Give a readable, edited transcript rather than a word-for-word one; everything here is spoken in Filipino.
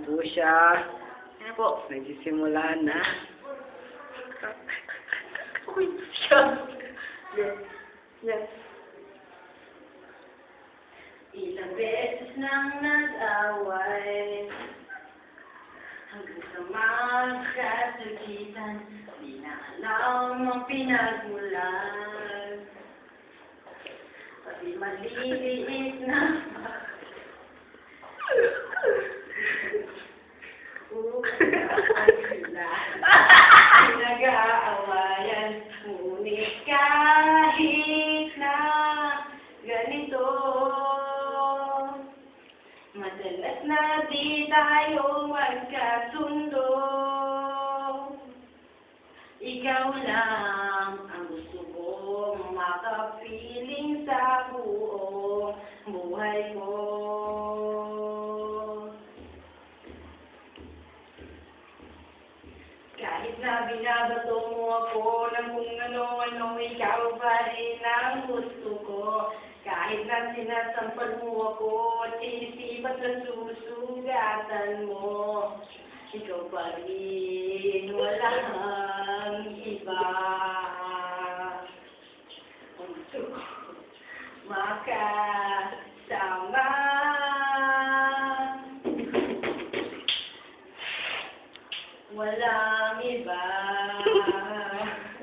po siya. Ano po? Nagsisimula na. Uy, siya. Yes. Yes. Ilang beses nang nag-away hanggang sa magkasakitan, di na alam ang pinagmulan. Pati maliliit na pinag-aawayan, ngunit kahit na ganito, madalas na di tayo magkasundo. Ikaw lang ang gusto kong makapiling sa buong buhay ko. Kahit na binabato mo ako ng kung ano-ano, ikaw pa rin ang gusto ko. Kahit na sinasampal mo ako at sinisipat na susugatan mo, ikaw pa rin, walang iba. Gusto ko makasama. Walang iba.